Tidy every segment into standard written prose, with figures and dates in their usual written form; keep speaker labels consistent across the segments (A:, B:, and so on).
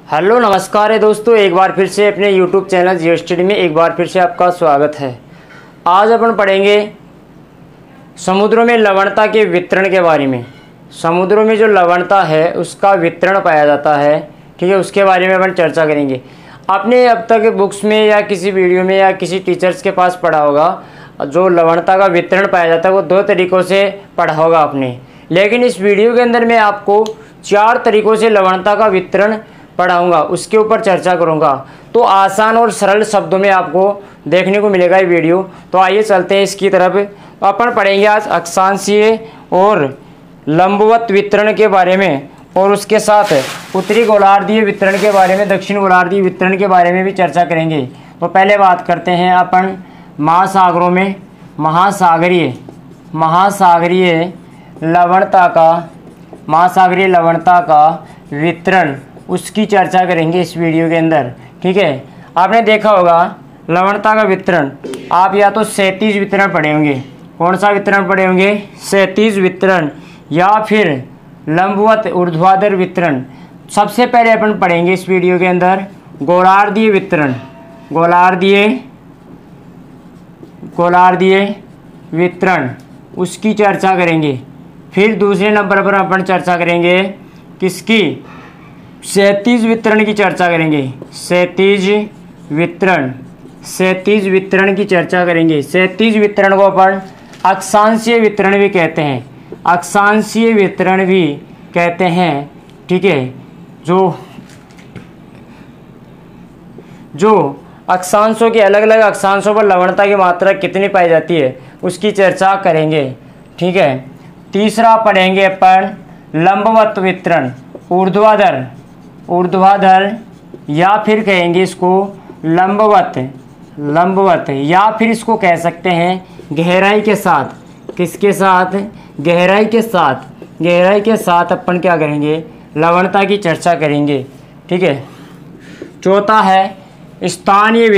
A: Hello नमस्कार है दोस्तों, एक बार फिर से अपने YouTube चैनल जियो स्टडी में एक बार फिर से आपका स्वागत है। आज अपन पढ़ेंगे समुद्रों में लवणता के वितरण के बारे में। समुद्रों में जो लवणता है उसका वितरण पाया जाता है, ठीक है, उसके बारे में अपन चर्चा करेंगे। आपने अब तक बुक्स में या किसी वीडियो में या किसी टीचर्स के पास पढ़ा होगा, जो लवणता का वितरण पाया जाता है वो 2 तरीक़ों से पढ़ा होगा आपने, लेकिन इस वीडियो के अंदर मैं आपको 4 तरीक़ों से लवणता का वितरण पढ़ाऊंगा, उसके ऊपर चर्चा करूंगा। तो आसान और सरल शब्दों में आपको देखने को मिलेगा ये वीडियो। तो आइए चलते हैं इसकी तरफ। तो अपन पढ़ेंगे आज अक्षांशीय और लंबवत वितरण के बारे में, और उसके साथ उत्तरी गोलार्धीय वितरण के बारे में, दक्षिण गोलार्धीय वितरण के बारे में भी चर्चा करेंगे। तो पहले बात करते हैं अपन महासागरों में महासागरीय लवणता का वितरण, उसकी चर्चा करेंगे इस वीडियो के अंदर, ठीक है। आपने देखा होगा लवणता का वितरण, आप या तो क्षैतिज वितरण पढ़े होंगे। कौन सा वितरण पढ़े होंगे? क्षैतिज वितरण, या फिर लंबवत ऊर्ध्वाधर वितरण। सबसे पहले अपन पढ़ेंगे इस वीडियो के अंदर गोलार्धीय वितरण, गोलार्धीय वितरण, उसकी चर्चा करेंगे। फिर दूसरे नंबर पर अपन चर्चा करेंगे किसकी? क्षैतिज वितरण की चर्चा करेंगे। क्षैतिज वितरण की चर्चा करेंगे। क्षैतिज वितरण को अपन अक्षांशीय वितरण भी कहते हैं, ठीक है। जो अक्षांशों के अलग अलग अक्षांशों पर लवणता की मात्रा कितनी पाई जाती है उसकी चर्चा करेंगे, ठीक है। तीसरा पढ़ेंगे अपन लंबवत वितरण, ऊर्ध्वाधर या फिर कहेंगे इसको लंबवत, या फिर इसको कह सकते हैं गहराई के साथ। किसके साथ? गहराई के साथ अपन क्या करेंगे? लवणता की चर्चा करेंगे, ठीक है। चौथा है स्थानीय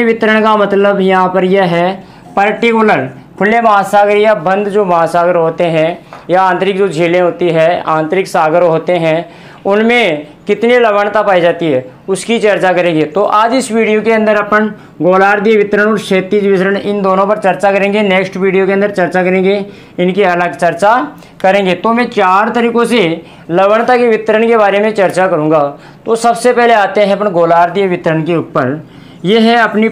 A: वितरण का मतलब यहाँ पर यह है पर्टिकुलर खुले महासागर या बंद जो महासागर होते हैं, या आंतरिक जो झीलें होती है, आंतरिक सागर होते हैं, उनमें कितनी लवणता पाई जाती है उसकी चर्चा करेंगे। तो आज इस वीडियो के अंदर अपन गोलार्धीय वितरण और क्षैतिज वितरण, इन दोनों पर चर्चा करेंगे। नेक्स्ट वीडियो के अंदर चर्चा करेंगे, इनकी अलग चर्चा करेंगे। तो मैं 4 तरीक़ों से लवणता के वितरण के बारे में चर्चा करूँगा। तो सबसे पहले आते हैं अपन गोलार्धीय वितरण के ऊपर। यह है अपनी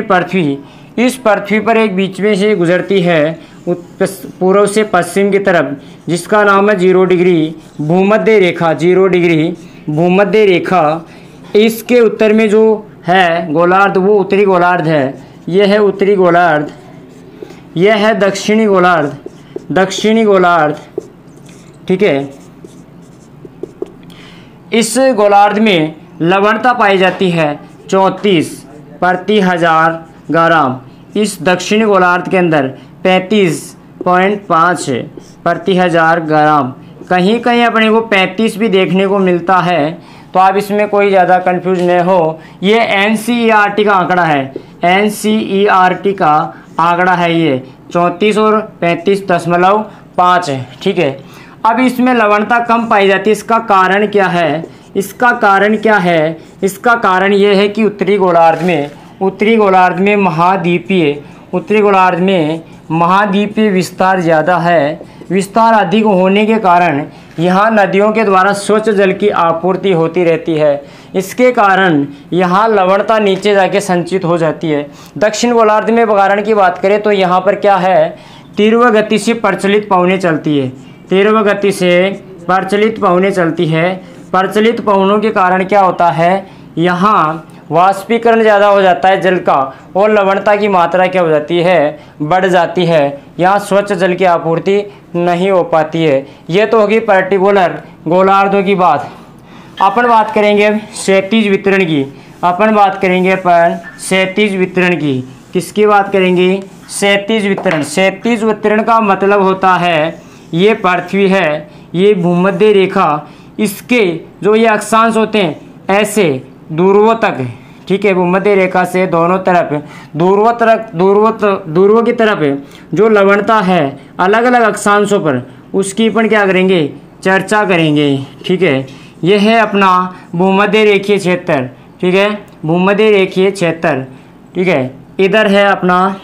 A: पृथ्वी। इस पृथ्वी पर एक बीच में से गुजरती है पूर्व से पश्चिम की तरफ, जिसका नाम है 0 डिग्री भूमध्य रेखा। इसके उत्तर में जो है गोलार्ध वो उत्तरी गोलार्ध है। यह है उत्तरी गोलार्ध, यह है दक्षिणी गोलार्ध, ठीक है। इस गोलार्ध में लवणता पाई जाती है 34 प्रति 1000 ग्राम। इस दक्षिणी गोलार्ध के अंदर 35.5 प्रति 1000 ग्राम। कहीं कहीं अपने को 35 भी देखने को मिलता है, तो आप इसमें कोई ज़्यादा कंफ्यूज नहीं हो। ये NCERT का आंकड़ा है, NCERT का आंकड़ा है ये 34 और 35.5 है, ठीक है। अब इसमें लवणता कम पाई जाती है, इसका कारण क्या है? इसका कारण यह है कि उत्तरी गोलार्ध में महाद्वीपीय विस्तार ज़्यादा है। विस्तार अधिक होने के कारण यहाँ नदियों के द्वारा स्वच्छ जल की आपूर्ति होती रहती है। इसके कारण यहाँ लवणता नीचे जाके संचित हो जाती है। दक्षिण गोलार्ध में कारण की बात करें तो यहाँ पर क्या है? तीव्र गति से प्रचलित पवनें चलती है। प्रचलित पवनों के कारण क्या होता है? यहाँ वाष्पीकरण ज़्यादा हो जाता है जल का, और लवणता की मात्रा क्या हो जाती है? बढ़ जाती है। यहाँ स्वच्छ जल की आपूर्ति नहीं हो पाती है। ये तो होगी पर्टिकुलर गोलार्धों की बात। अपन बात करेंगे क्षैतिज वितरण की। किसकी बात करेंगे? क्षैतिज वितरण का मतलब होता है ये पृथ्वी है, ये भूमध्य रेखा, इसके जो ये अक्षांश होते हैं ऐसे ध्रुवों तक, ठीक है। भूमध्य रेखा से दोनों तरफ ध्रुवों की तरफ जो लवणता है अलग अलग अक्षांशों पर, उसकी अपन क्या करेंगे, चर्चा करेंगे, ठीक है। यह है अपना भूमध्य रेखीय क्षेत्र, ठीक है, भूमध्य रेखीय क्षेत्र, ठीक है। इधर है अपना,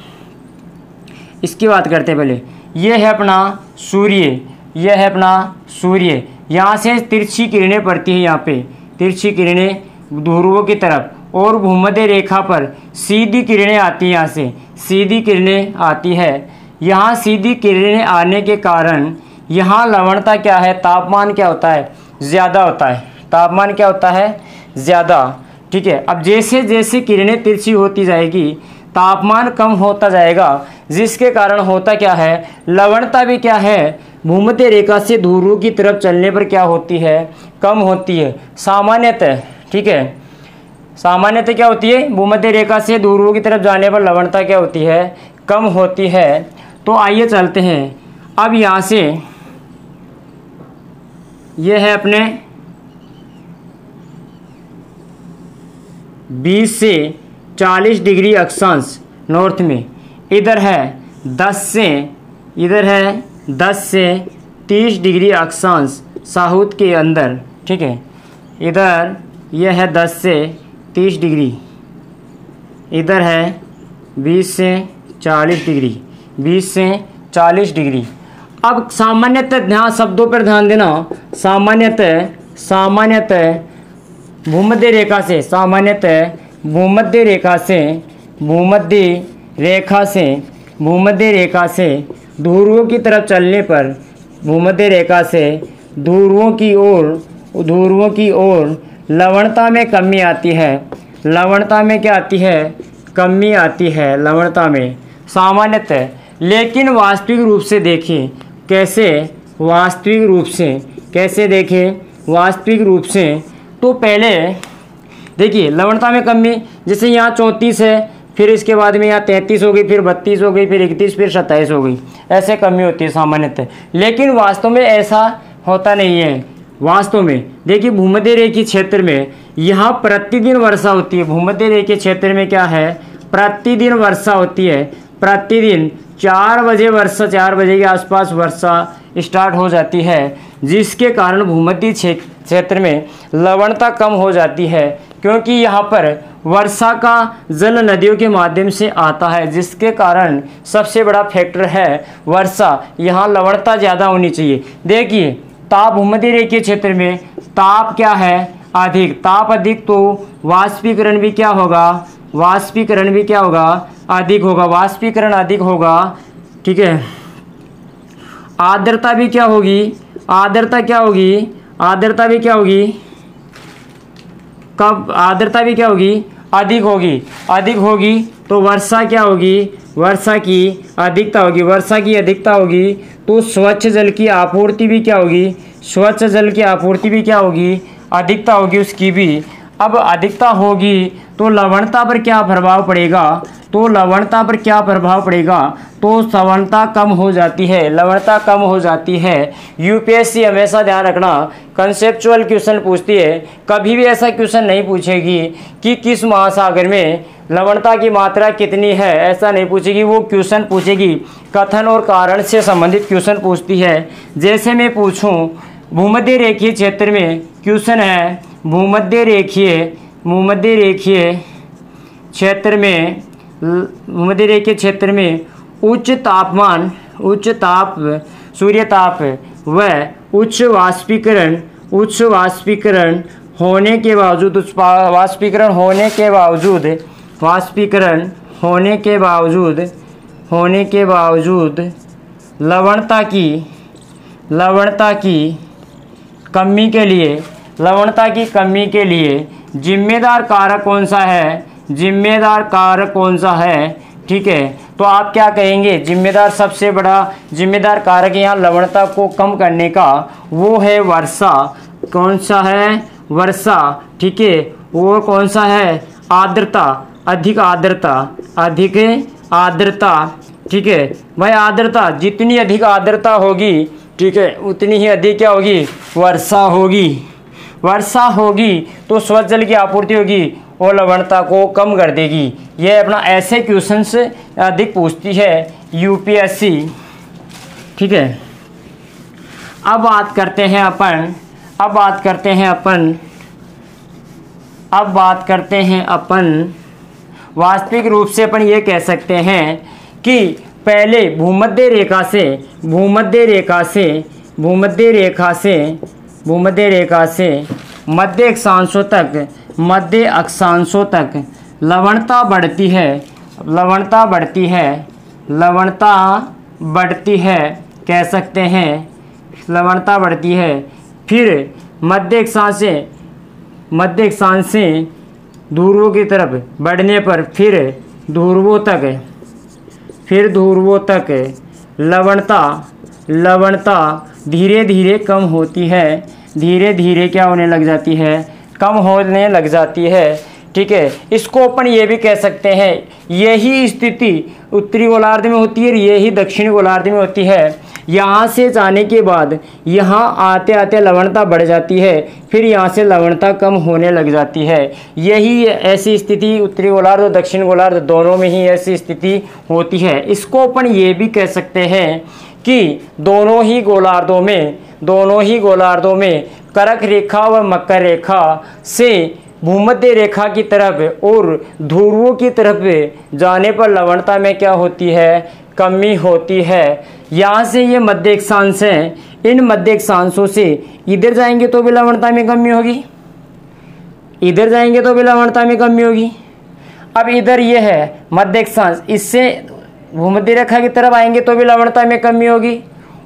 A: इसकी बात करते हैं पहले, यह है अपना सूर्य, यह है अपना सूर्य। यहाँ से तिरछी किरणें पड़ती है, यहाँ पे तिरछी किरणें ध्रुवों की तरफ, और भूमध्य रेखा पर सीधी किरणें आती हैं, यहाँ से सीधी किरणें आती है। यहाँ सीधी किरणें आने के कारण यहाँ लवणता क्या है, तापमान क्या होता है, ज़्यादा होता है, तापमान क्या होता है, ज़्यादा, ठीक है। अब जैसे जैसे किरणें तिरछी होती जाएगी तापमान कम होता जाएगा, जिसके कारण होता क्या है, लवणता भी क्या है, भूमध्य रेखा से ध्रुवों की तरफ चलने पर क्या होती है, कम होती है सामान्यतः, ठीक है। सामान्यतः क्या होती है, भूमध्य रेखा से ध्रुवों की तरफ जाने पर लवणता क्या होती है, कम होती है। तो आइए चलते हैं अब यहाँ से, यह है अपने 20 से 40 डिग्री अक्षांश नॉर्थ में, इधर है 10 से 30 डिग्री अक्षांश साउथ के अंदर, ठीक है। इधर यह है 10 से 30 डिग्री, इधर है 20 से 40 डिग्री, 20 से 40 डिग्री। अब सामान्यतः ध्यान, शब्दों पर ध्यान देना, सामान्यतः भूमध्य रेखा से, सामान्यतः भूमध्य रेखा से ध्रुवों की तरफ चलने पर, भूमध्य रेखा से ध्रुवों की ओर लवणता में कमी आती है, लवणता में क्या आती है, कमी आती है लवणता में सामान्यतः। लेकिन वास्तविक रूप से देखें, कैसे, वास्तविक रूप से तो पहले देखिए लवणता में कमी, जैसे यहाँ 34 है, फिर इसके बाद में यहाँ 33 हो गई, फिर 32 हो गई, फिर 31, फिर 27 हो गई, ऐसे कमी होती है सामान्यतः। लेकिन वास्तव में ऐसा होता नहीं है। वास्तव में देखिए भूमध्य रेखीय क्षेत्र में यहाँ प्रतिदिन वर्षा होती है, भूमध्य रेखीय क्षेत्र में क्या है, प्रतिदिन वर्षा होती है, प्रतिदिन 4 बजे के आसपास वर्षा स्टार्ट हो जाती है, जिसके कारण भूमध्य क्षेत्र में लवणता कम हो जाती है, क्योंकि यहाँ पर वर्षा का जल नदियों के माध्यम से आता है, जिसके कारण सबसे बड़ा फैक्टर है वर्षा, यहाँ लवणता ज़्यादा होनी चाहिए। देखिए ताप, भूमध्य रेखीय क्षेत्र में ताप क्या है, अधिक, ताप अधिक, तो वाष्पीकरण भी क्या होगा, अधिक होगा, वाष्पीकरण अधिक होगा, ठीक है। आर्द्रता भी क्या होगी, आर्द्रता भी क्या होगी, कब आर्द्रता भी क्या होगी, अधिक होगी, तो वर्षा क्या होगी, वर्षा की अधिकता होगी, तो स्वच्छ जल की आपूर्ति भी क्या होगी, अधिकता होगी उसकी भी। अब अधिकता होगी तो लवणता पर क्या प्रभाव पड़ेगा, तो लवणता कम हो जाती है, यूपीएससी हमेशा ध्यान रखना कंसेप्चुअल क्वेश्चन पूछती है, कभी भी ऐसा क्वेश्चन नहीं पूछेगी कि किस महासागर में लवणता की मात्रा कितनी है, ऐसा नहीं पूछेगी। वो क्वेश्चन पूछेगी कथन और कारण से संबंधित क्वेश्चन पूछती है। जैसे मैं पूछूं भूमध्य रेखीय क्षेत्र में क्वेश्चन है, भूमध्य रेखीय क्षेत्र में उच्च सूर्य ताप व उच्च वाष्पीकरण होने के बावजूद लवणता की कमी के लिए जिम्मेदार कारक कौन सा है, ठीक है। तो आप क्या कहेंगे, सबसे बड़ा जिम्मेदार कारक यहाँ लवणता को कम करने का वो है वर्षा। कौन सा है, वर्षा, ठीक है। और कौन सा है, आर्द्रता, अधिक आर्द्रता, ठीक है भाई। आर्द्रता, जितनी अधिक आर्द्रता होगी, ठीक है, उतनी ही अधिक क्या होगी, वर्षा होगी तो स्वच्छ जल की आपूर्ति होगी, और लवणता को कम कर देगी। यह अपना ऐसे क्वेश्चंस अधिक पूछती है यूपीएससी। ठीक है, अब बात करते हैं अपन वास्तविक रूप से अपन ये कह सकते हैं कि पहले भूमध्य रेखा से मध्य अक्षांशों तक लवणता बढ़ती है कह सकते हैं, लवणता बढ़ती है। फिर मध्य अक्षांश से ध्रुवों की तरफ बढ़ने पर फिर ध्रुवों तक लवणता धीरे धीरे कम होती है, धीरे धीरे क्या होने लग जाती है, कम होने लग जाती है। ठीक है, इसको अपन ये भी कह सकते हैं, यही स्थिति उत्तरी गोलार्ध में होती है, यही दक्षिणी गोलार्ध में होती है। यहाँ से जाने के बाद यहाँ आते आते लवणता बढ़ जाती है, फिर यहाँ से लवणता कम होने लग जाती है। यही ऐसी स्थिति उत्तरी गोलार्ध और दक्षिण गोलार्ध दोनों में ही ऐसी स्थिति होती है। इसको अपन ये भी कह सकते हैं कि दोनों ही गोलार्धों में कर्क रेखा व मकर रेखा से भूमध्य रेखा की तरफ और ध्रुवों की तरफ जाने पर लवणता में क्या होती है, कमी होती है। यहाँ से ये मध्य अक्षांश हैं, इन मध्य अक्षांशों से इधर जाएंगे तो भी लवणता में कमी होगी, इधर जाएंगे तो भी लवणता में कमी होगी। अब इधर ये है मध्य अक्षांश, इससे भूमध्य रेखा की तरफ आएंगे तो भी लवणता में कमी होगी,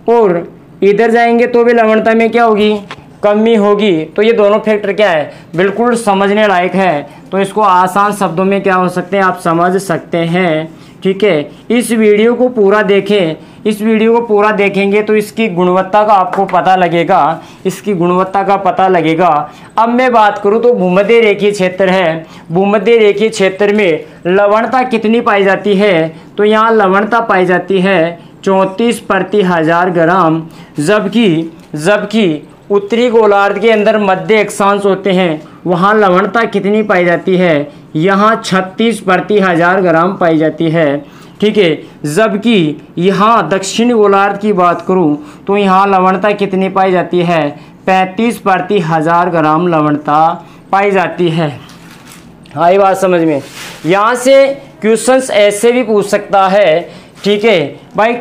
A: और इधर जाएंगे तो भी लवणता में क्या होगी, कमी होगी। तो ये दोनों फैक्टर क्या है, बिल्कुल समझने लायक है। तो इसको आसान शब्दों में क्या हो सकते हैं, आप समझ सकते हैं। ठीक है, इस वीडियो को पूरा देखेंगे तो इसकी गुणवत्ता का आपको पता लगेगा, अब मैं बात करूं तो भूमध्य रेखीय क्षेत्र है, भूमध्य रेखीय क्षेत्र में लवणता कितनी पाई जाती है, तो यहाँ लवणता पाई जाती है 34 प्रति 1000 ग्राम, जबकि उत्तरी गोलार्ध के अंदर मध्य अक्षांश होते हैं, वहाँ लवणता कितनी पाई जाती है, यहाँ 36 प्रति 1000 ग्राम पाई जाती है। ठीक है, जबकि यहाँ दक्षिण गोलार्ध की बात करूँ तो यहाँ लवणता कितनी पाई जाती है, 35 प्रति 1000 ग्राम लवणता पाई जाती है। आई बात समझ में। यहाँ से क्वेश्चंस ऐसे भी पूछ सकता है। ठीक है भाई,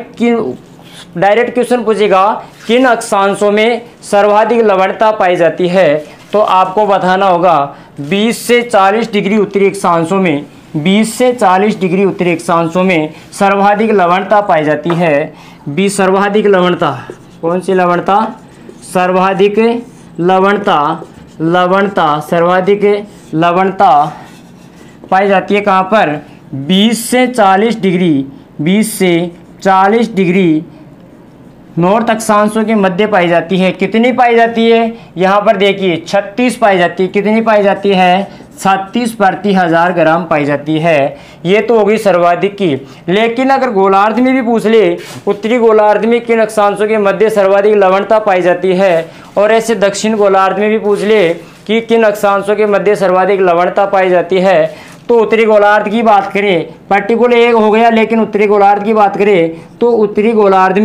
A: डायरेक्ट क्वेश्चन पूछेगा किन अक्षांशों में सर्वाधिक लवणता पाई जाती है, तो आपको बताना होगा 20 से 40 डिग्री उत्तरी अक्षांशों में, 20 से 40 डिग्री उत्तरी अक्षांशों में सर्वाधिक लवणता पाई जाती है। सर्वाधिक लवणता, कौन सी लवणता, सर्वाधिक लवणता पाई जाती है कहाँ पर, 20 से 40 डिग्री नॉर्थ अक्षांशों के मध्य पाई जाती है। कितनी पाई जाती है, यहाँ पर देखिए 36 पाई जाती है। कितनी पाई जाती है, 36 प्रति 1000 ग्राम पाई जाती है। ये तो होगी सर्वाधिक की। लेकिन अगर गोलार्ध में भी पूछ ले, उत्तरी गोलार्ध में किन अक्षांशों के मध्य सर्वाधिक लवणता पाई जाती है, और ऐसे दक्षिण गोलार्ध में भी पूछ ले कि किन अक्षांशों के मध्य सर्वाधिक लवणता पाई जाती है, तो उत्तरी गोलार्ध की बात करें, पर्टिकुलर एक हो गया, लेकिन उत्तरी गोलार्ध की बात करें तो उत्तरी गोलार्ध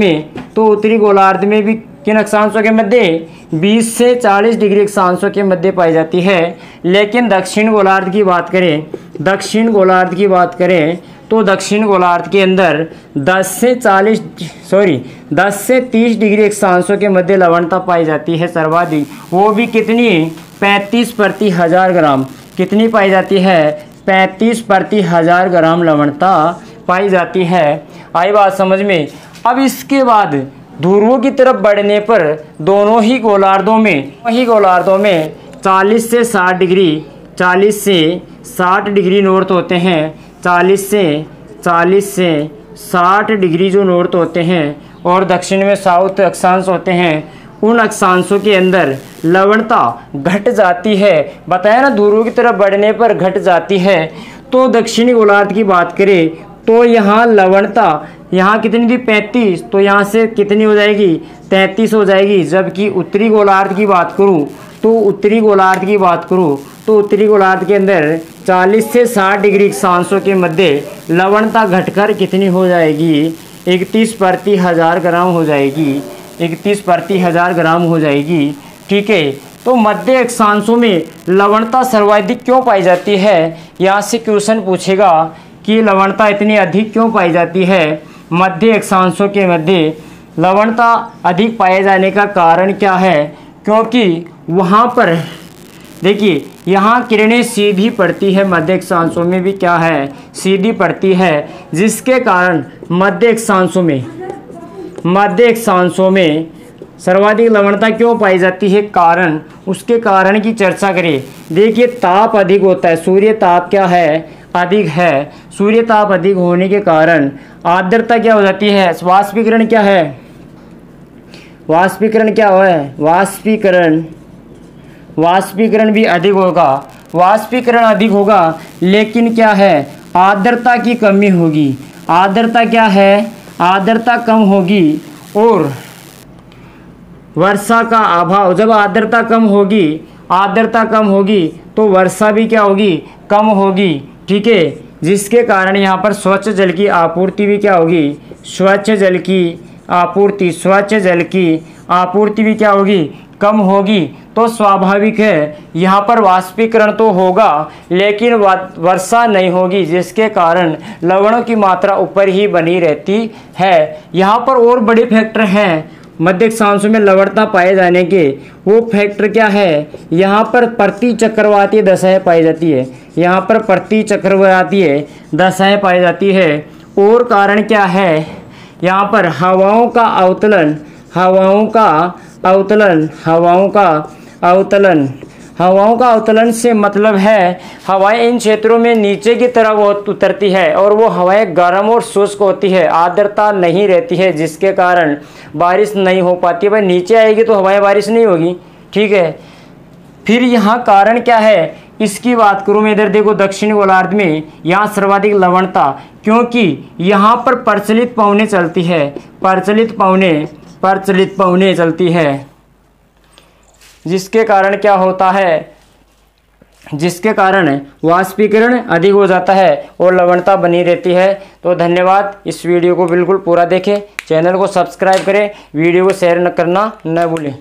A: में भी किन अक्षांशों के मध्य 20 से 40 डिग्री अक्षांशों के मध्य पाई जाती है। लेकिन दक्षिण गोलार्ध की बात करें तो दक्षिण गोलार्ध के अंदर 10 से 30 डिग्री अक्षांशों के मध्य लवणता पाई जाती है सर्वाधिक। वो भी कितनी, 35 प्रति 1000 ग्राम। कितनी पाई जाती है, 35 प्रति 1000 ग्राम लवणता पाई जाती है। आई बात समझ में। अब इसके बाद ध्रुवों की तरफ बढ़ने पर दोनों ही गोलार्धों में 40 से 60 डिग्री नॉर्थ होते हैं। 40 से 60 डिग्री जो नॉर्थ होते हैं, और दक्षिण में साउथ अक्षांश होते हैं, उन अक्षांशों के अंदर लवणता घट जाती है। बताया ना, ध्रुवों की तरफ बढ़ने पर घट जाती है। तो दक्षिणी गोलार्ध की बात करें तो यहाँ लवणता, यहाँ कितनी थी, 35, तो यहाँ से कितनी हो जाएगी, 33 हो जाएगी। जबकि उत्तरी गोलार्ध की बात करूँ तो उत्तरी गोलार्ध के अंदर 40 से 60 डिग्री अक्षांशों के मध्य लवणता घटकर कितनी हो जाएगी? 31 प्रति 1000 ग्राम हो जाएगी। 31 प्रति 1000 ग्राम हो जाएगी। ठीक है, तो मध्य अक्षांशों में लवणता सर्वाधिक क्यों पाई जाती है? यहाँ से क्वेश्चन पूछेगा कि लवणता इतनी अधिक क्यों पाई जाती है? मध्य अक्षांशों के मध्य लवणता अधिक पाए जाने का कारण क्या है? क्योंकि वहाँ पर देखिए, यहाँ किरणें सीधी पड़ती है, मध्य अक्षांशों में भी क्या है? सीधी पड़ती है, जिसके कारण मध्य अक्षांशों में सर्वाधिक लवणता क्यों पाई जाती है? कारण, उसके कारण की चर्चा करें। देखिए, ताप अधिक होता है, सूर्य ताप क्या है? अधिक है। सूर्य ताप अधिक होने के कारण आर्द्रता क्या हो जाती है? वाष्पीकरण क्या है? वाष्पीकरण क्या है? वाष्पीकरण भी अधिक होगा। वाष्पीकरण अधिक होगा, लेकिन क्या है? आर्द्रता की कमी होगी। आर्द्रता क्या है? आर्द्रता कम होगी और वर्षा का अभाव। जब आर्द्रता कम होगी तो वर्षा भी क्या होगी? कम होगी। ठीक है, जिसके कारण यहाँ पर स्वच्छ जल की आपूर्ति भी क्या होगी? स्वच्छ जल की आपूर्ति भी क्या होगी? कम होगी। तो स्वाभाविक है यहाँ पर वाष्पीकरण तो होगा, लेकिन वर्षा नहीं होगी, जिसके कारण लवणों की मात्रा ऊपर ही बनी रहती है। यहाँ पर और बड़े फैक्टर हैं मध्य अक्षांशों में लवणता पाए जाने के। वो फैक्टर क्या है? यहाँ पर प्रति चक्रवातीय दशाएं पाई जाती है। यहाँ पर प्रति चक्रवातीय दशाएं पाई जाती है। और कारण क्या है? यहाँ पर हवाओं का अवतलन से मतलब है हवाएं इन क्षेत्रों में नीचे की तरफ उतरती है और वो हवाएं गर्म और शुष्क होती है, आर्द्रता नहीं रहती है, जिसके कारण बारिश नहीं हो पाती। भाई नीचे आएगी तो हवाएं बारिश नहीं होगी। ठीक है, फिर यहाँ कारण क्या है इसकी बात करूँ मैं। इधर देखो, दक्षिणी गोलार्ध में यहाँ सर्वाधिक लवणता, क्योंकि यहाँ पर प्रचलित पवनें चलती है। प्रचलित पवनें चलती है, जिसके कारण क्या होता है? जिसके कारण वाष्पीकरण अधिक हो जाता है और लवणता बनी रहती है। तो धन्यवाद। इस वीडियो को बिल्कुल पूरा देखें, चैनल को सब्सक्राइब करें, वीडियो को शेयर करना न भूलें।